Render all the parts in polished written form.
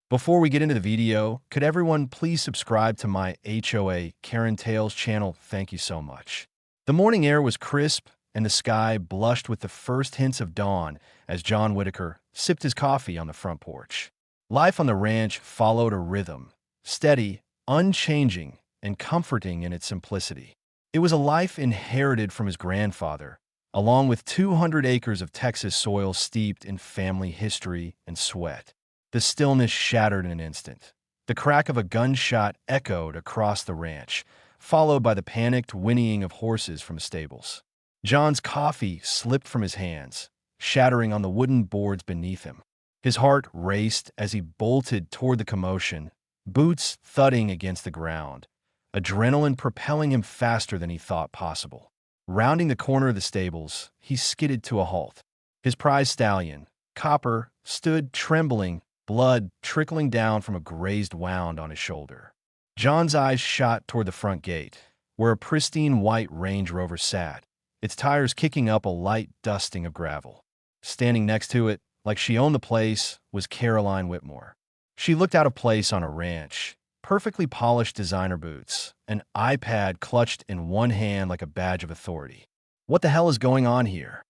Before we get into the video, could everyone please subscribe to my HOA Karen Tales channel? Thank you so much. The morning air was crisp, and the sky blushed with the first hints of dawn as John Whitaker sipped his coffee on the front porch. Life on the ranch followed a rhythm, steady, unchanging, and comforting in its simplicity. It was a life inherited from his grandfather, along with 200 acres of Texas soil steeped in family history and sweat. The stillness shattered in an instant. The crack of a gunshot echoed across the ranch, followed by the panicked whinnying of horses from the stables. John's coffee slipped from his hands, shattering on the wooden boards beneath him. His heart raced as he bolted toward the commotion, boots thudding against the ground, adrenaline propelling him faster than he thought possible. Rounding the corner of the stables, he skidded to a halt. His prize stallion, Copper, stood trembling, blood trickling down from a grazed wound on his shoulder. John's eyes shot toward the front gate, where a pristine white Range Rover sat, its tires kicking up a light dusting of gravel. Standing next to it, like she owned the place, was Caroline Whitmore. She looked out of place on a ranch, perfectly polished designer boots, an iPad clutched in one hand like a badge of authority. "What the hell is going on here?"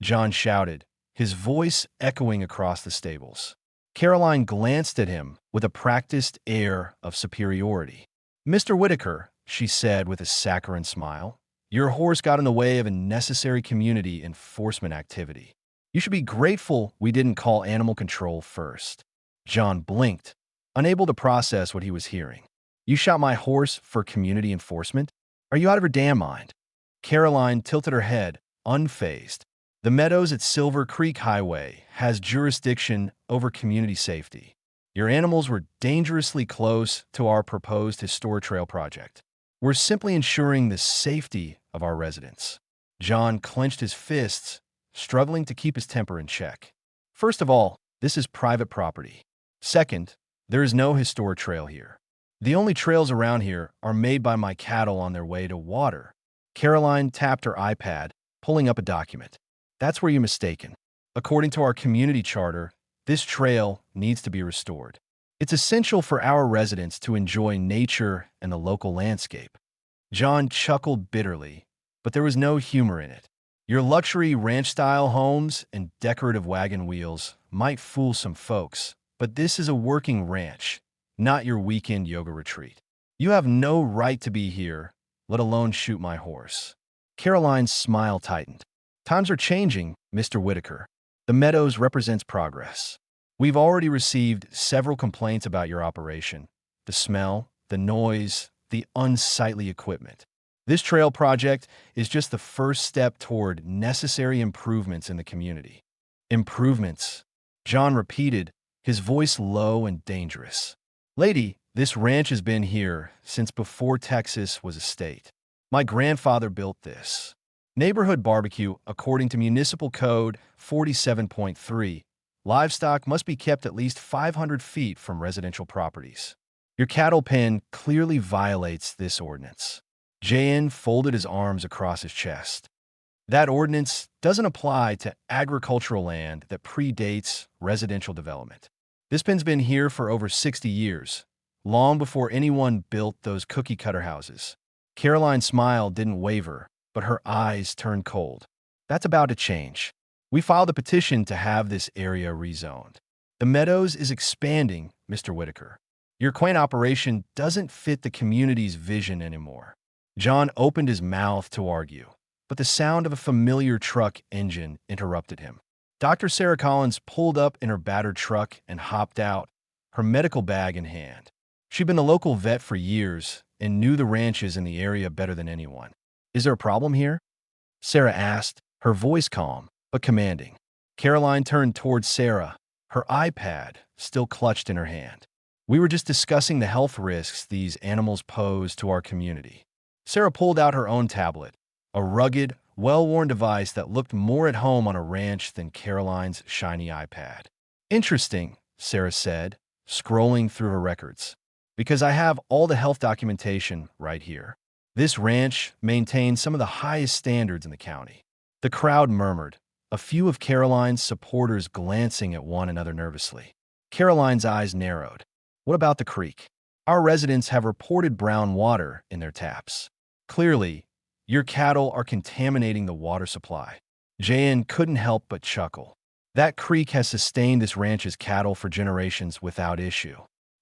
John shouted, his voice echoing across the stables. Caroline glanced at him with a practiced air of superiority. "Mr. Whitaker," she said with a saccharine smile, "your horse got in the way of a necessary community enforcement activity. You should be grateful we didn't call animal control first." John blinked, unable to process what he was hearing. "You shot my horse for community enforcement? Are you out of your damn mind?" Caroline tilted her head, unfazed. "The Meadows at Silver Creek Highway has jurisdiction over community safety. Your animals were dangerously close to our proposed historic trail project. We're simply ensuring the safety of our residents." John clenched his fists, struggling to keep his temper in check. "First of all, this is private property. Second, there is no historic trail here. The only trails around here are made by my cattle on their way to water." Caroline tapped her iPad, pulling up a document. "That's where you're mistaken. According to our community charter, this trail needs to be restored. It's essential for our residents to enjoy nature and the local landscape." John chuckled bitterly, but there was no humor in it. "Your luxury ranch-style homes and decorative wagon wheels might fool some folks, but this is a working ranch, not your weekend yoga retreat. You have no right to be here, let alone shoot my horse." Caroline's smile tightened. "Times are changing, Mr. Whitaker. The Meadows represents progress. We've already received several complaints about your operation, the smell, the noise, the unsightly equipment. This trail project is just the first step toward necessary improvements in the community." "Improvements," John repeated, his voice low and dangerous. "Lady, this ranch has been here since before Texas was a state. My grandfather built this. Neighborhood barbecue, according to Municipal Code 47.3, livestock must be kept at least 500 feet from residential properties. Your cattle pen clearly violates this ordinance." JN folded his arms across his chest. "That ordinance doesn't apply to agricultural land that predates residential development. This pen's been here for over 60 years, long before anyone built those cookie-cutter houses." Caroline's smile didn't waver, but her eyes turned cold. "That's about to change. We filed a petition to have this area rezoned. The Meadows is expanding, Mr. Whitaker. Your quaint operation doesn't fit the community's vision anymore." John opened his mouth to argue, but the sound of a familiar truck engine interrupted him. Dr. Sarah Collins pulled up in her battered truck and hopped out, her medical bag in hand. She'd been a local vet for years and knew the ranches in the area better than anyone. "Is there a problem here?" Sarah asked, her voice calm but commanding. Caroline turned towards Sarah, her iPad still clutched in her hand. "We were just discussing the health risks these animals pose to our community." Sarah pulled out her own tablet, a rugged, well-worn device that looked more at home on a ranch than Caroline's shiny iPad. "Interesting," Sarah said, scrolling through her records. "Because I have all the health documentation right here. This ranch maintains some of the highest standards in the county." The crowd murmured, a few of Caroline's supporters glancing at one another nervously. Caroline's eyes narrowed. What about the creek? Our residents have reported brown water in their taps. Clearly, your cattle are contaminating the water supply. Jan couldn't help but chuckle. That creek has sustained this ranch's cattle for generations without issue.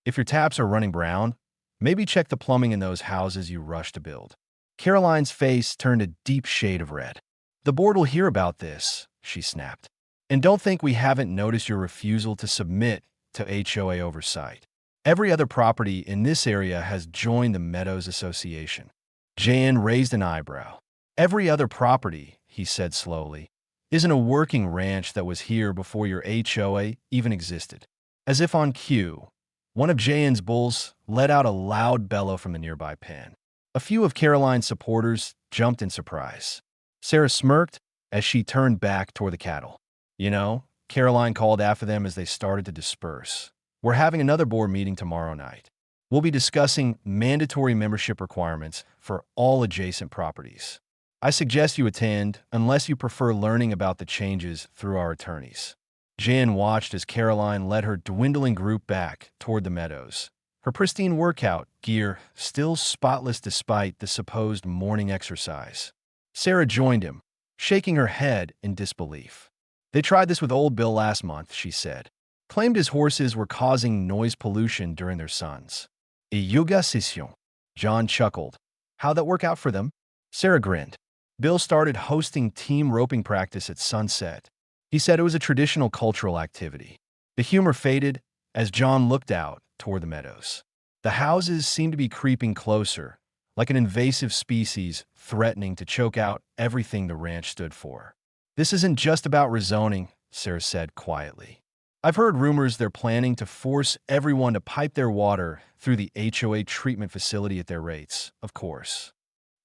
If your taps are running brown, maybe check the plumbing in those houses you rushed to build. Caroline's face turned a deep shade of red. The board will hear about this, she snapped. And don't think we haven't noticed your refusal to submit to HOA oversight. Every other property in this area has joined the Meadows Association. Jan raised an eyebrow. Every other property, he said slowly, isn't a working ranch that was here before your HOA even existed. As if on cue, one of Jan's bulls let out a loud bellow from the nearby pen. A few of Caroline's supporters jumped in surprise. Sarah smirked as she turned back toward the cattle. You know, Caroline called after them as they started to disperse. We're having another board meeting tomorrow night. We'll be discussing mandatory membership requirements for all adjacent properties. I suggest you attend unless you prefer learning about the changes through our attorneys. Jan watched as Caroline led her dwindling group back toward the meadows, her pristine workout gear still spotless despite the supposed morning exercise. Sarah joined him, shaking her head in disbelief. They tried this with old Bill last month, she said. Claimed his horses were causing noise pollution during their suns. A yoga session. John chuckled. How'd that work out for them? Sarah grinned. Bill started hosting team roping practice at sunset. He said it was a traditional cultural activity. The humor faded as John looked out toward the meadows. The houses seemed to be creeping closer, like an invasive species threatening to choke out everything the ranch stood for. This isn't just about rezoning, Sarah said quietly. I've heard rumors they're planning to force everyone to pipe their water through the HOA treatment facility at their rates, of course.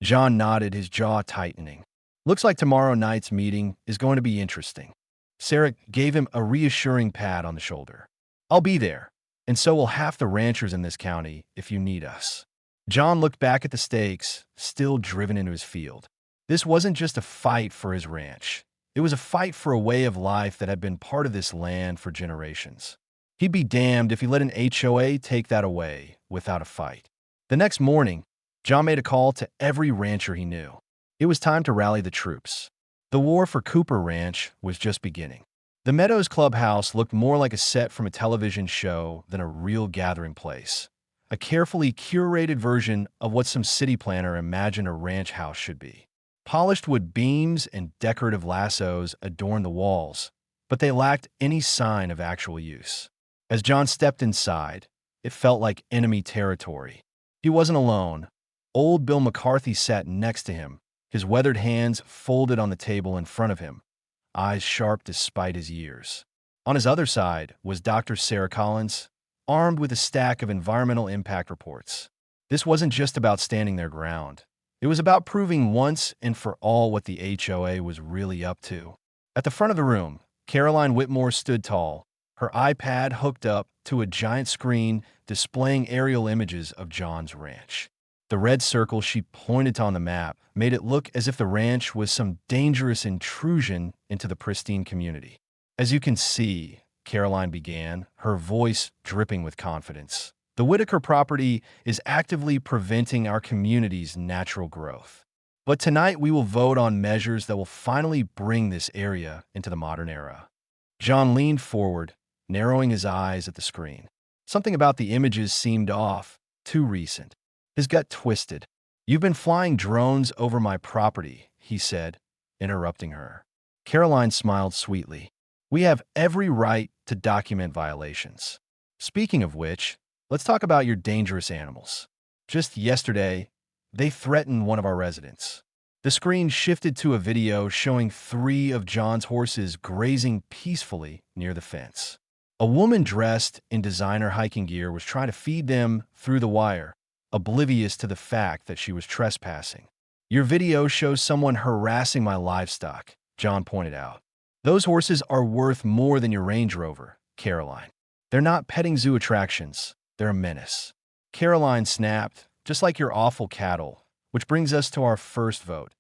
John nodded, his jaw tightening. Looks like tomorrow night's meeting is going to be interesting. Sarah gave him a reassuring pat on the shoulder. I'll be there, and so will half the ranchers in this county if you need us. John looked back at the stakes, still driven into his field. This wasn't just a fight for his ranch. It was a fight for a way of life that had been part of this land for generations. He'd be damned if he let an HOA take that away without a fight. The next morning, John made a call to every rancher he knew. It was time to rally the troops. The war for Cooper Ranch was just beginning. The Meadows Clubhouse looked more like a set from a television show than a real gathering place. A carefully curated version of what some city planner imagined a ranch house should be. Polished wood beams and decorative lassos adorned the walls, but they lacked any sign of actual use. As John stepped inside, it felt like enemy territory. He wasn't alone. Old Bill McCarthy sat next to him, his weathered hands folded on the table in front of him, eyes sharp despite his years. On his other side was Dr. Sarah Collins, armed with a stack of environmental impact reports. This wasn't just about standing their ground. It was about proving once and for all what the HOA was really up to. At the front of the room, Caroline Whitmore stood tall, her iPad hooked up to a giant screen displaying aerial images of John's ranch. The red circle she pointed on the map made it look as if the ranch was some dangerous intrusion into the pristine community. As you can see, Caroline began, her voice dripping with confidence, the Whitaker property is actively preventing our community's natural growth. But tonight we will vote on measures that will finally bring this area into the modern era. John leaned forward, narrowing his eyes at the screen. Something about the images seemed off, too recent. His gut twisted. You've been flying drones over my property, he said, interrupting her. Caroline smiled sweetly. We have every right to document violations. Speaking of which, let's talk about your dangerous animals. Just yesterday, they threatened one of our residents. The screen shifted to a video showing 3 of John's horses grazing peacefully near the fence. A woman dressed in designer hiking gear was trying to feed them through the wire, oblivious to the fact that she was trespassing. Your video shows someone harassing my livestock, John pointed out. Those horses are worth more than your Range Rover, Caroline. They're not petting zoo attractions. They're a menace. Caroline snapped, just like your awful cattle, which brings us to our first vote.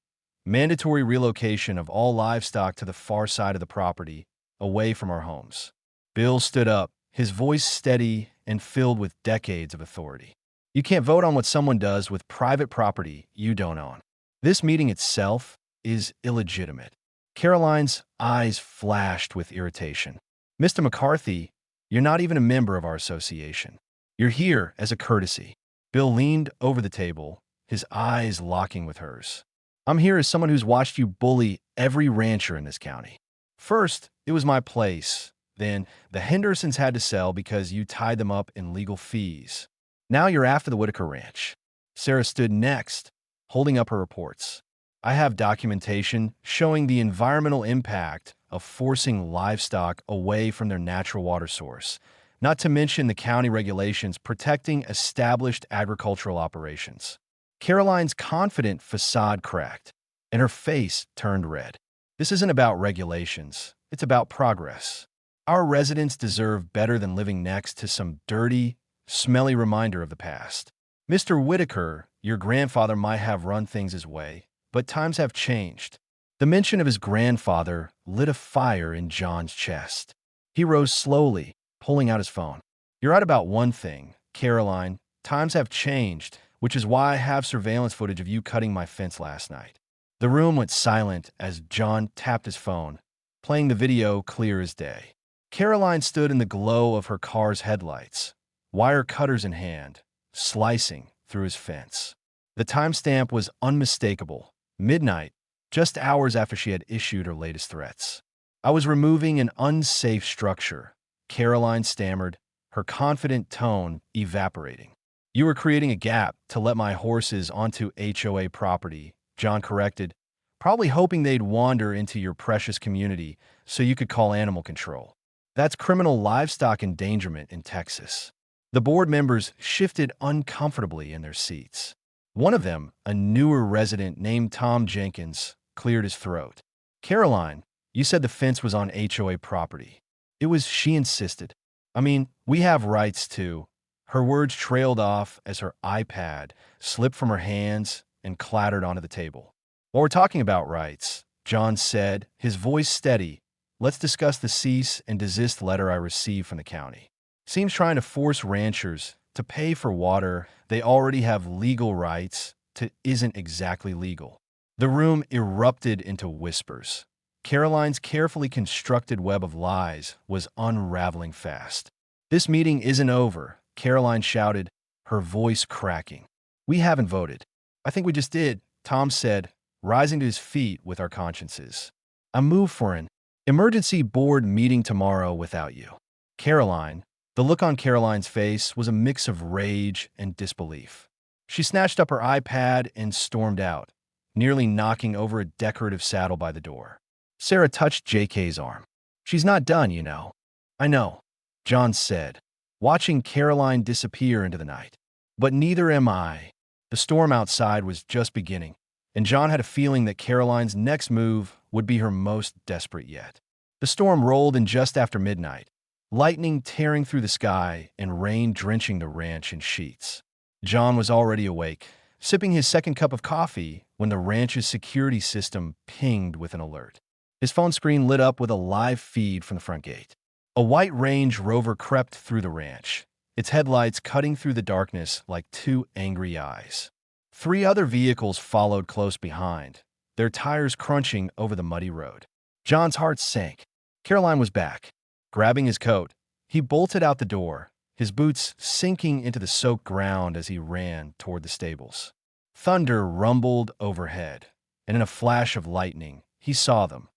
Mandatory relocation of all livestock to the far side of the property, away from our homes. Bill stood up, his voice steady and filled with decades of authority. You can't vote on what someone does with private property you don't own. This meeting itself is illegitimate. Caroline's eyes flashed with irritation. Mr. McCarthy, you're not even a member of our association. You're here as a courtesy. Bill leaned over the table, his eyes locking with hers. I'm here as someone who's watched you bully every rancher in this county. First, it was my place. Then, the Hendersons had to sell because you tied them up in legal fees. Now you're after the Whitaker Ranch. Sarah stood next, holding up her reports. I have documentation showing the environmental impact of forcing livestock away from their natural water source, not to mention the county regulations protecting established agricultural operations. Caroline's confident facade cracked, and her face turned red. This isn't about regulations. It's about progress. Our residents deserve better than living next to some dirty, smelly reminder of the past. Mr. Whitaker, your grandfather might have run things his way, but times have changed. The mention of his grandfather lit a fire in John's chest. He rose slowly, pulling out his phone. You're right about one thing, Caroline. Times have changed, which is why I have surveillance footage of you cutting my fence last night. The room went silent as John tapped his phone, playing the video clear as day. Caroline stood in the glow of her car's headlights, wire cutters in hand, slicing through his fence. The timestamp was unmistakable, midnight, just hours after she had issued her latest threats. I was removing an unsafe structure, Caroline stammered, her confident tone evaporating. You were creating a gap to let my horses onto HOA property, John corrected, probably hoping they'd wander into your precious community so you could call animal control. That's criminal livestock endangerment in Texas. The board members shifted uncomfortably in their seats. One of them, a newer resident named Tom Jenkins, cleared his throat. Caroline, you said the fence was on HOA property. It was, she insisted. I mean, we have rights too. Her words trailed off as her iPad slipped from her hands and clattered onto the table. While we're talking about rights, John said, his voice steady, let's discuss the cease and desist letter I received from the county. Seems trying to force ranchers to pay for water they already have legal rights to isn't exactly legal. The room erupted into whispers. Caroline's carefully constructed web of lies was unraveling fast. This meeting isn't over, Caroline shouted, her voice cracking. We haven't voted. I think we just did, Tom said, rising to his feet with our consciences. I move for an emergency board meeting tomorrow without you. Caroline, the look on Caroline's face was a mix of rage and disbelief. She snatched up her iPad and stormed out, nearly knocking over a decorative saddle by the door. Sarah touched JK's arm. She's not done, you know. I know, John said, watching Caroline disappear into the night. But neither am I. The storm outside was just beginning, and John had a feeling that Caroline's next move would be her most desperate yet. The storm rolled in just after midnight, lightning tearing through the sky and rain drenching the ranch in sheets. John was already awake, sipping his second cup of coffee when the ranch's security system pinged with an alert. His phone screen lit up with a live feed from the front gate. A white Range Rover crept through the ranch, its headlights cutting through the darkness like two angry eyes. 3 other vehicles followed close behind, their tires crunching over the muddy road. John's heart sank. Caroline was back. Grabbing his coat, he bolted out the door, his boots sinking into the soaked ground as he ran toward the stables. Thunder rumbled overhead, and in a flash of lightning, he saw them.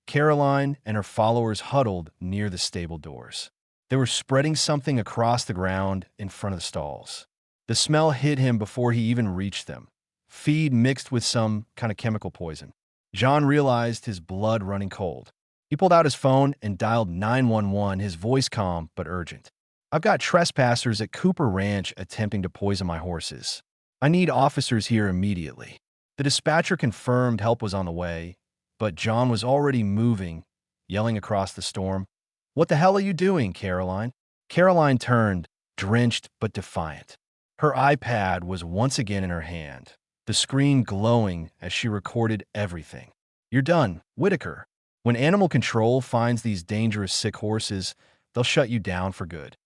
Caroline and her followers huddled near the stable doors. They were spreading something across the ground in front of the stalls. The smell hit him before he even reached them. Feed mixed with some kind of chemical poison. John realized his blood running cold. He pulled out his phone and dialed 911, his voice calm but urgent. I've got trespassers at Cooper Ranch attempting to poison my horses. I need officers here immediately. The dispatcher confirmed help was on the way, but John was already moving, yelling across the storm. What the hell are you doing, Caroline? Caroline turned, drenched but defiant. Her iPad was once again in her hand, the screen glowing as she recorded everything. You're done, Whitaker. When animal control finds these dangerous sick horses, they'll shut you down for good.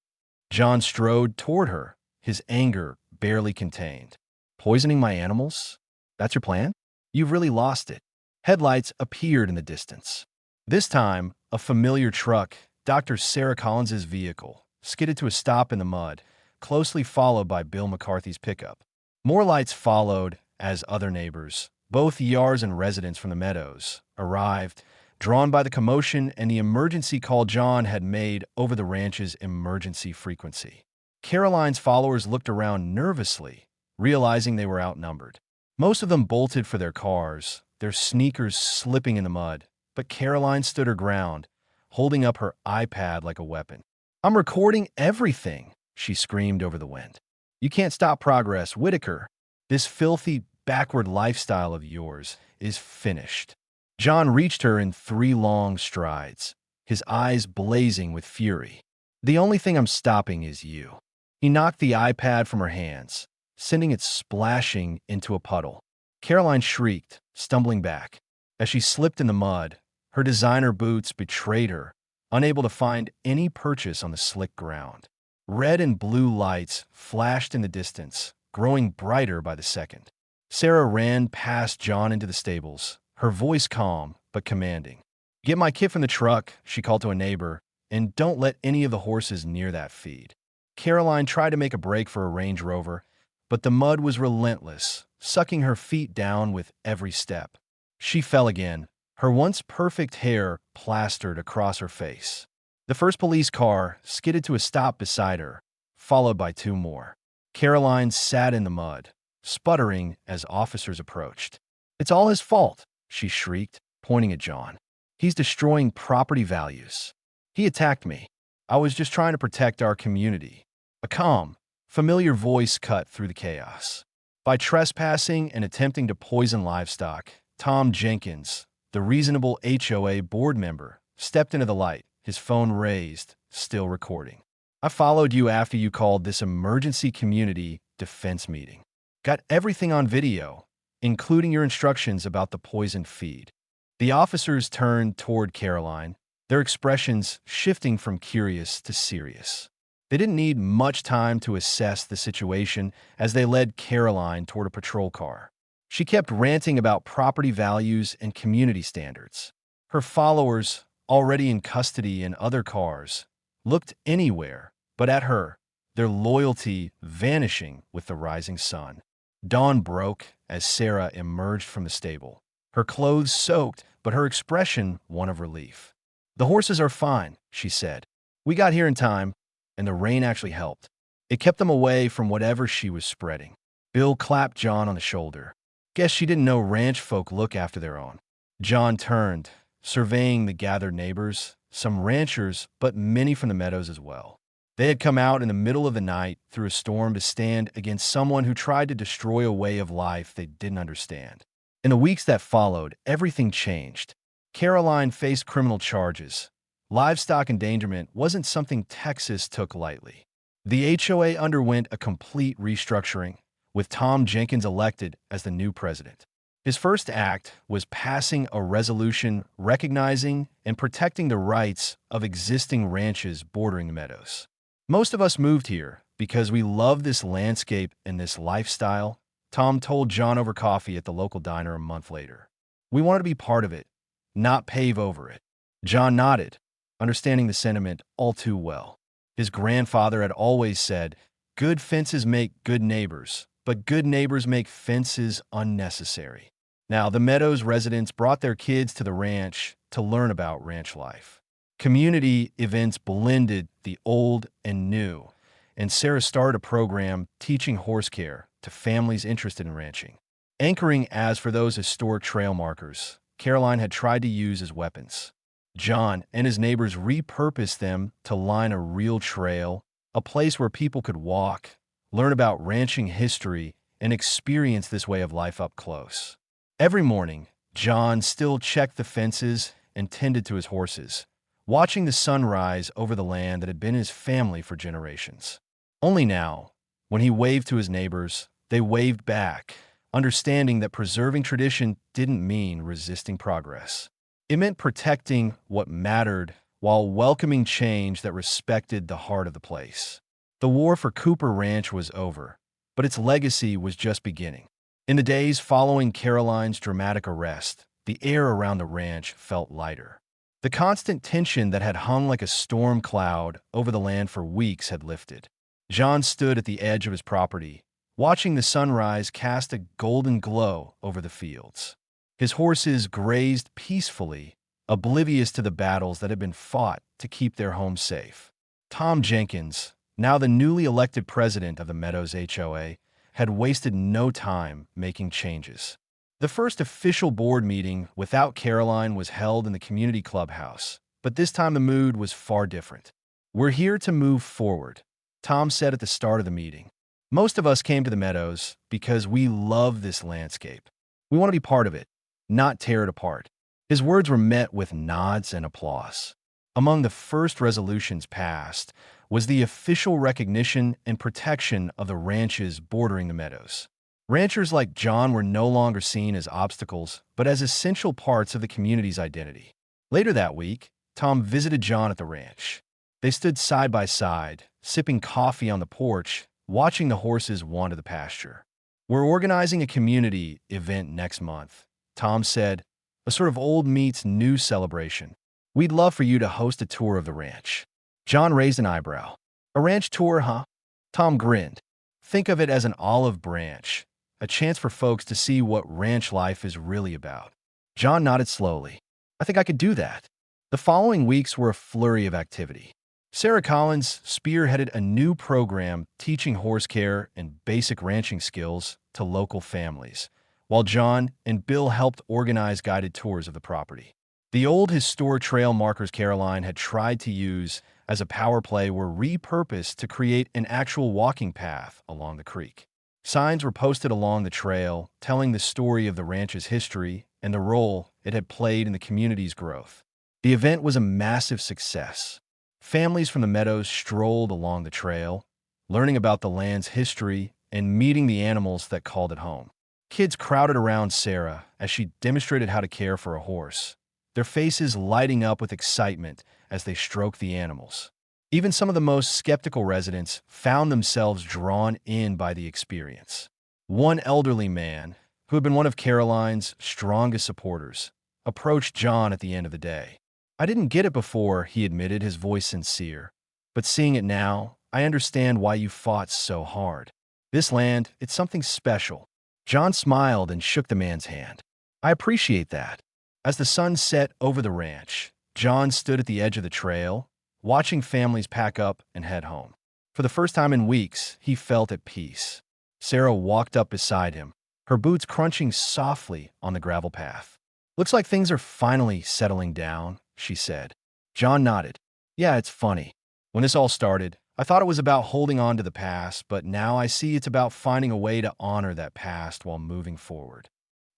John strode toward her, his anger barely contained. Poisoning my animals? That's your plan? You've really lost it. Headlights appeared in the distance. This time, a familiar truck, Dr. Sarah Collins's vehicle, skidded to a stop in the mud, closely followed by Bill McCarthy's pickup. More lights followed as other neighbors, both ERs and residents from the Meadows, arrived, drawn by the commotion and the emergency call John had made over the ranch's emergency frequency. Caroline's followers looked around nervously, realizing they were outnumbered. Most of them bolted for their cars, their sneakers slipping in the mud, but Caroline stood her ground, holding up her iPad like a weapon. "I'm recording everything," she screamed over the wind. "You can't stop progress, Whitaker. This filthy, backward lifestyle of yours is finished." John reached her in 3 long strides, his eyes blazing with fury. "The only thing I'm stopping is you." He knocked the iPad from her hands, sending it splashing into a puddle. Caroline shrieked, stumbling back. As she slipped in the mud, her designer boots betrayed her, unable to find any purchase on the slick ground. Red and blue lights flashed in the distance, growing brighter by the second. Sarah ran past John into the stables, her voice calm but commanding. "Get my kit from the truck," she called to a neighbor, "and don't let any of the horses near that feed." Caroline tried to make a break for a Range Rover, but the mud was relentless, sucking her feet down with every step. She fell again, her once perfect hair plastered across her face. The first police car skidded to a stop beside her, followed by 2 more. Caroline sat in the mud, sputtering as officers approached. "It's all his fault," she shrieked, pointing at John. "He's destroying property values. He attacked me. I was just trying to protect our community." A calm, familiar voice cut through the chaos. "By trespassing and attempting to poison livestock, Tom Jenkins, the reasonable HOA board member, stepped into the light, his phone raised, still recording. I followed you after you called this emergency community defense meeting. Got everything on video, including your instructions about the poisoned feed." The officers turned toward Caroline, their expressions shifting from curious to serious. They didn't need much time to assess the situation as they led Caroline toward a patrol car. She kept ranting about property values and community standards. Her followers, already in custody in other cars, looked anywhere but at her, their loyalty vanishing with the rising sun. Dawn broke as Sarah emerged from the stable, her clothes soaked, but her expression one of relief. "The horses are fine," she said. "We got here in time, and the rain actually helped. It kept them away from whatever she was spreading." Bill clapped John on the shoulder. "Guess she didn't know ranch folk look after their own." John turned, surveying the gathered neighbors, some ranchers, but many from the Meadows as well. They had come out in the middle of the night through a storm to stand against someone who tried to destroy a way of life they didn't understand. In the weeks that followed, everything changed. Caroline faced criminal charges. Livestock endangerment wasn't something Texas took lightly. The HOA underwent a complete restructuring, with Tom Jenkins elected as the new president. His first act was passing a resolution recognizing and protecting the rights of existing ranches bordering the Meadows. "Most of us moved here because we love this landscape and this lifestyle," Tom told John over coffee at the local diner a month later. "We wanted to be part of it, not pave over it." John nodded, understanding the sentiment all too well. His grandfather had always said, "Good fences make good neighbors, but good neighbors make fences unnecessary." Now, the Meadows residents brought their kids to the ranch to learn about ranch life. Community events blended the old and new, and Sarah started a program teaching horse care to families interested in ranching. Anchoring as for those historic trail markers Caroline had tried to use as weapons. John and his neighbors repurposed them to line a real trail, a place where people could walk, learn about ranching history, and experience this way of life up close. Every morning, John still checked the fences and tended to his horses, watching the sun rise over the land that had been his family for generations. Only now, when he waved to his neighbors, they waved back, understanding that preserving tradition didn't mean resisting progress. It meant protecting what mattered while welcoming change that respected the heart of the place. The war for Cooper Ranch was over, but its legacy was just beginning. In the days following Caroline's dramatic arrest, the air around the ranch felt lighter. The constant tension that had hung like a storm cloud over the land for weeks had lifted. John stood at the edge of his property, watching the sunrise cast a golden glow over the fields. His horses grazed peacefully, oblivious to the battles that had been fought to keep their home safe. Tom Jenkins, now the newly elected president of the Meadows HOA, had wasted no time making changes. The first official board meeting without Caroline was held in the community clubhouse, but this time the mood was far different. "We're here to move forward," Tom said at the start of the meeting. "Most of us came to the Meadows because we love this landscape. We want to be part of it, not tear it apart." His words were met with nods and applause. Among the first resolutions passed was the official recognition and protection of the ranches bordering the Meadows. Ranchers like John were no longer seen as obstacles, but as essential parts of the community's identity. Later that week, Tom visited John at the ranch. They stood side by side, sipping coffee on the porch, watching the horses wander the pasture. "We're organizing a community event next month," Tom said, "a sort of old meets new celebration. We'd love for you to host a tour of the ranch." John raised an eyebrow. "A ranch tour, huh?" Tom grinned. "Think of it as an olive branch, a chance for folks to see what ranch life is really about." John nodded slowly. "I think I could do that." The following weeks were a flurry of activity. Sarah Collins spearheaded a new program teaching horse care and basic ranching skills to local families, while John and Bill helped organize guided tours of the property. The old historic trail markers Caroline had tried to use as a power play were repurposed to create an actual walking path along the creek. Signs were posted along the trail, telling the story of the ranch's history and the role it had played in the community's growth. The event was a massive success. Families from the Meadows strolled along the trail, learning about the land's history and meeting the animals that called it home. Kids crowded around Sarah as she demonstrated how to care for a horse, their faces lighting up with excitement as they stroked the animals. Even some of the most skeptical residents found themselves drawn in by the experience. One elderly man, who had been one of Caroline's strongest supporters, approached John at the end of the day. "I didn't get it before," he admitted, his voice sincere. "But seeing it now, I understand why you fought so hard. This land, it's something special." John smiled and shook the man's hand. "I appreciate that." As the sun set over the ranch, John stood at the edge of the trail, watching families pack up and head home. For the first time in weeks, he felt at peace. Sarah walked up beside him, her boots crunching softly on the gravel path. "Looks like things are finally settling down," she said. John nodded. "Yeah, it's funny. When this all started, I thought it was about holding on to the past, but now I see it's about finding a way to honor that past while moving forward."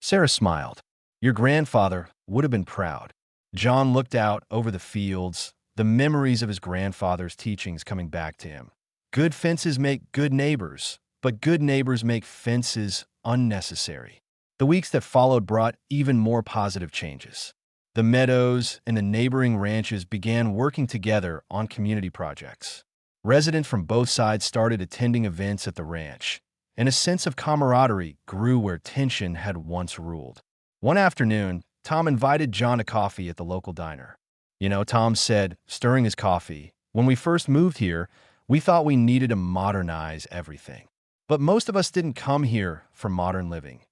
Sarah smiled. "Your grandfather would have been proud." John looked out over the fields, the memories of his grandfather's teachings coming back to him. Good fences make good neighbors, but good neighbors make fences unnecessary. The weeks that followed brought even more positive changes. The Meadows and the neighboring ranches began working together on community projects. Residents from both sides started attending events at the ranch, and a sense of camaraderie grew where tension had once ruled. One afternoon, Tom invited John to coffee at the local diner. "You know," Tom said, stirring his coffee, "when we first moved here, we thought we needed to modernize everything. But most of us didn't come here for modern living.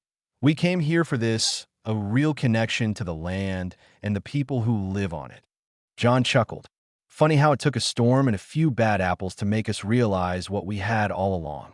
We came here for this, a real connection to the land and the people who live on it." John chuckled. "Funny how it took a storm and a few bad apples to make us realize what we had all along."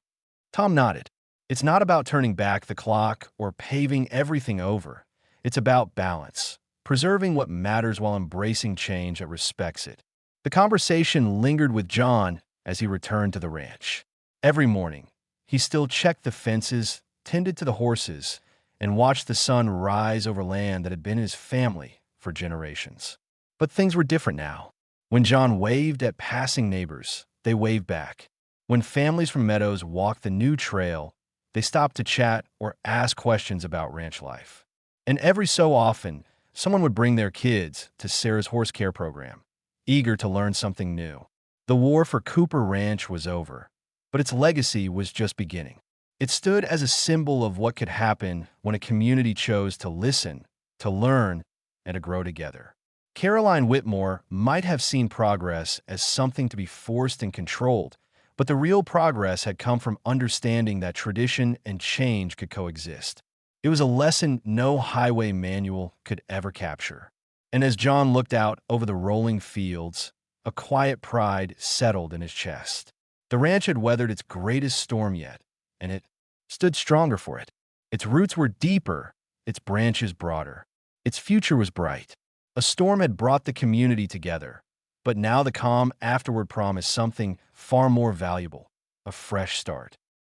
Tom nodded. "It's not about turning back the clock or paving everything over. It's about balance, preserving what matters while embracing change that respects it." The conversation lingered with John as he returned to the ranch. Every morning, he still checked the fences, tended to the horses, and watched the sun rise over land that had been his family for generations. But things were different now. When John waved at passing neighbors, they waved back. When families from Meadows walked the new trail, they stopped to chat or ask questions about ranch life. And every so often, someone would bring their kids to Sarah's horse care program. eager to learn something new. The war for Cooper Ranch was over, but its legacy was just beginning. It stood as a symbol of what could happen when a community chose to listen, to learn, and to grow together. Caroline Whitmore might have seen progress as something to be forced and controlled, but the real progress had come from understanding that tradition and change could coexist. It was a lesson no highway manual could ever capture. And as John looked out over the rolling fields, a quiet pride settled in his chest. The ranch had weathered its greatest storm yet, and it stood stronger for it. Its roots were deeper, its branches broader. Its future was bright. A storm had brought the community together, but now the calm afterward promised something far more valuable, a fresh start.